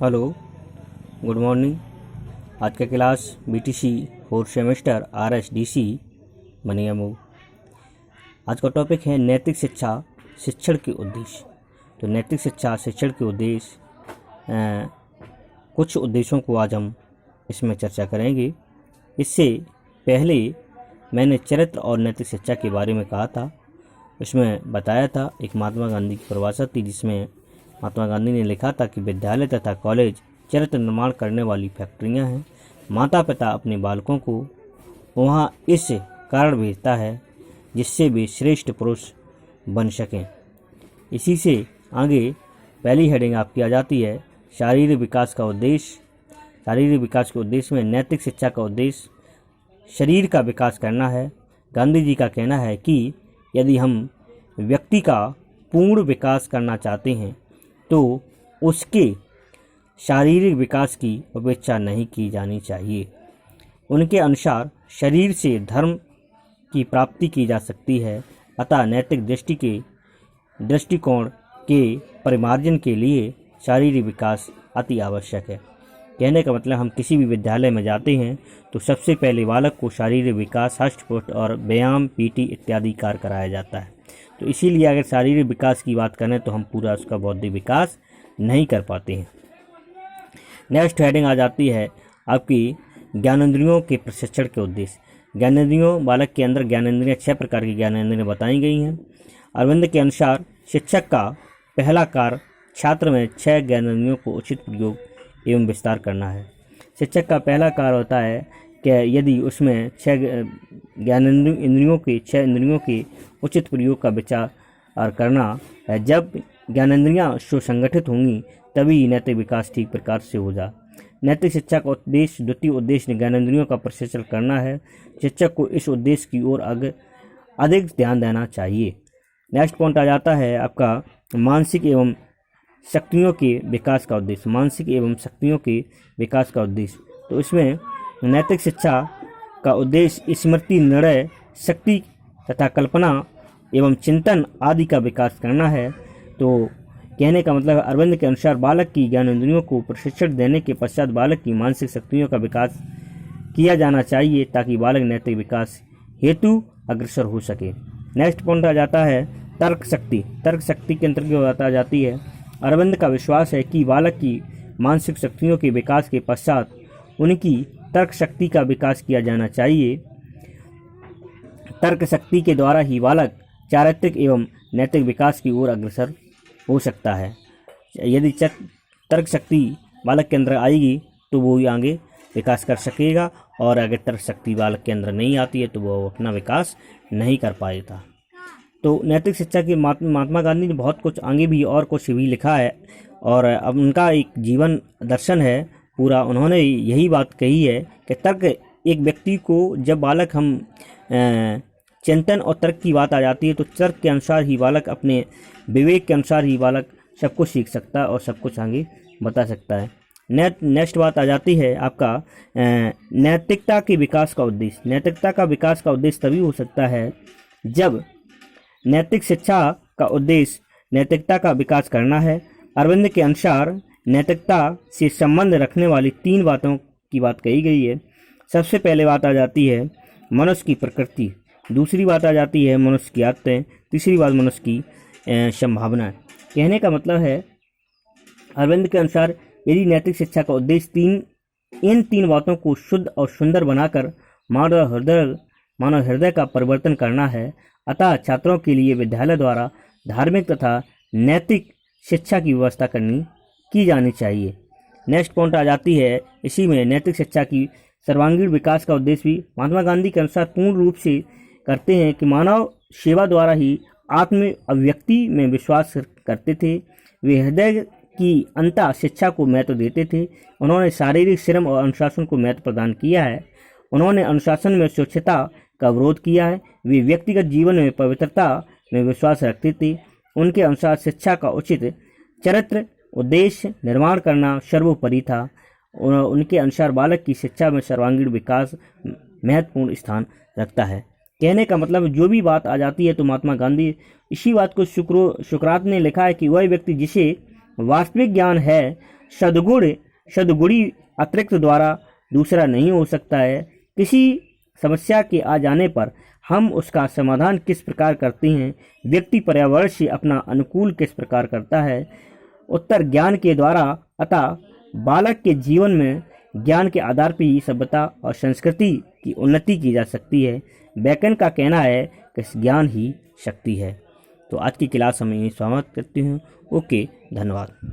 Hello, good morning. आज का class BTC 4th semester RSDC बनिया मूव। आज का टॉपिक है नैतिक शिक्षा शिक्षण के उद्देश्य। तो नैतिक शिक्षा शिक्षण के उद्देश्य, कुछ उद्देश्यों को आज हम इसमें चर्चा करेंगे। इससे पहले मैंने चरित्र और नैतिक शिक्षा के बारे में कहा था। इसमें बताया था एक महात्मा गांधी की परिभाषा थी, जिसमें महात्मा गांधी ने लिखा था कि विद्यालय तथा कॉलेज चरित्र निर्माण करने वाली फैक्ट्रियां हैं। माता पिता अपने बालकों को वहां इस कारण भेजता है जिससे वे श्रेष्ठ पुरुष बन सकें। इसी से आगे पहली हेडिंग आपकी आ जाती है शारीरिक विकास का उद्देश्य। शारीरिक विकास के उद्देश्य में नैतिक शिक्षा का उद्देश्य शरीर का विकास करना है। गांधी जी का कहना है कि यदि हम व्यक्ति का पूर्ण विकास करना चाहते हैं तो उसके शारीरिक विकास की उपेक्षा नहीं की जानी चाहिए। उनके अनुसार शरीर से धर्म की प्राप्ति की जा सकती है, अतः नैतिक दृष्टिकोण के परिमार्जन के लिए शारीरिक विकास अति आवश्यक है। कहने का मतलब हम किसी भी विद्यालय में जाते हैं तो सबसे पहले बालक को शारीरिक विकास, हष्टपुष्ट और व्यायाम, पीटी इत्यादि कार्य कराया जाता है। तो इसीलिए अगर शारीरिक विकास की बात करें तो हम पूरा उसका बौद्धिक विकास नहीं कर पाते हैं। नेक्स्ट हेडिंग आ जाती है आपकी ज्ञानेंद्रियों के प्रशिक्षण के उद्देश्य। ज्ञानेंद्रियों, बालक के अंदर ज्ञानेंद्रियां 6 प्रकार की ज्ञानेंद्रियां बताई गई हैं। अरविंद के अनुसार शिक्षक का पहला कार्य छात्र में 6 ज्ञानेंद्रियों को उचित प्रयोग एवं विस्तार करना है। शिक्षक का पहला कार्य होता है कि यदि उसमें 6 इंद्रियों के उचित प्रयोग का विचार करना है। जब ज्ञानेंद्रियां सुसंगठित होंगी तभी नैतिक विकास ठीक प्रकार से होगा। नैतिक शिक्षा का उद्देश्य, द्वितीय उद्देश्य ज्ञानेंद्रियों का प्रशिक्षण करना है। शिक्षक को इस उद्देश्य की ओर अधिक ध्यान देना चाहिए। नेक्स्ट पॉइंट आ जाता है आपका मानसिक एवं शक्तियों के विकास का उद्देश्य। मानसिक एवं शक्तियों के विकास का उद्देश्य, तो इसमें नैतिक शिक्षा का उद्देश्य स्मृति, निर्णय शक्ति तथा कल्पना एवं चिंतन आदि का विकास करना है। तो कहने का मतलब अरविंद के अनुसार बालक की ज्ञानेंद्रियों को प्रशिक्षण देने के पश्चात बालक की मानसिक शक्तियों का विकास किया जाना चाहिए ताकि बालक नैतिक विकास हेतु अग्रसर हो सके। नेक्स्ट पॉइंट आ जाता है तर्क शक्ति। तर्क शक्ति के अंतर्गत आ जाती है अरविंद का विश्वास है कि बालक की मानसिक शक्तियों के विकास के पश्चात उनकी तर्क शक्ति का विकास किया जाना चाहिए। तर्क शक्ति के द्वारा ही बालक चारित्रिक एवं नैतिक विकास की ओर अग्रसर हो सकता है। यदि तर्क शक्ति बालक के अंदर आएगी तो वो आगे विकास कर सकेगा, और अगर तर्क शक्ति बालक के अंदर नहीं आती है तो वो अपना विकास नहीं कर पाएगा। तो नैतिक शिक्षा के महात्मा गांधी ने बहुत कुछ आगे भी और कुछ भी लिखा है, और अब उनका एक जीवन दर्शन है पूरा। उन्होंने यही बात कही है कि तर्क एक व्यक्ति को, जब बालक हम चिंतन और तर्क की बात आ जाती है तो तर्क के अनुसार ही बालक, अपने विवेक के अनुसार ही बालक सब कुछ सीख सकता है और सब कुछ आगे बता सकता है। नेक्स्ट बात आ जाती है आपका नैतिकता के विकास का उद्देश्य। नैतिकता का विकास का उद्देश्य तभी हो सकता है जब नैतिक शिक्षा का उद्देश्य नैतिकता का विकास करना है। अरविंद के अनुसार नैतिकता से संबंध रखने वाली 3 बातों की बात कही गई है। सबसे पहले बात आ जाती है मनुष्य की प्रकृति, दूसरी बात आ जाती है मनुष्य की आदतें, तीसरी बात मनुष्य की संभावना। कहने का मतलब है अरविंद के अनुसार यदि नैतिक शिक्षा का उद्देश्य इन 3 बातों को शुद्ध और सुंदर बनाकर मानव हृदय का परिवर्तन करना है, अतः छात्रों के लिए विद्यालय द्वारा धार्मिक तथा नैतिक शिक्षा की व्यवस्था की जानी चाहिए। नेक्स्ट पॉइंट आ जाती है इसी में नैतिक शिक्षा की सर्वांगीण विकास का उद्देश्य भी महात्मा गांधी के अनुसार पूर्ण रूप से करते हैं कि मानव सेवा द्वारा ही आत्म अभिव्यक्ति में विश्वास करते थे। वे हृदय की अंतः शिक्षा को महत्व देते थे। उन्होंने शारीरिक श्रम और अनुशासन को महत्व प्रदान किया है। उन्होंने अनुशासन में स्वच्छता का विरोध किया है। वे व्यक्तिगत जीवन में पवित्रता में विश्वास रखते थे। उनके अनुसार शिक्षा का उचित चरित्र उद्देश्य निर्माण करना सर्वोपरि था। उनके अनुसार बालक की शिक्षा में सर्वांगीण विकास महत्वपूर्ण स्थान रखता है। कहने का मतलब जो भी बात आ जाती है तो महात्मा गांधी इसी बात को सुकरात ने लिखा है कि वह व्यक्ति जिसे वास्तविक ज्ञान है सद्गुणी अतिरिक्त द्वारा दूसरा नहीं हो सकता है। किसी समस्या के आ जाने पर हम उसका समाधान किस प्रकार करते हैं, व्यक्ति पर्यावरण से अपना अनुकूल किस प्रकार करता है। उत्तर ज्ञान के द्वारा। अतः बालक के जीवन में ज्ञान के आधार पर ही सभ्यता और संस्कृति की उन्नति की जा सकती है। बैकन का कहना है कि ज्ञान ही शक्ति है। तो आज की क्लास हम यहीं समाप्त करते हैं। ओके, धन्यवाद।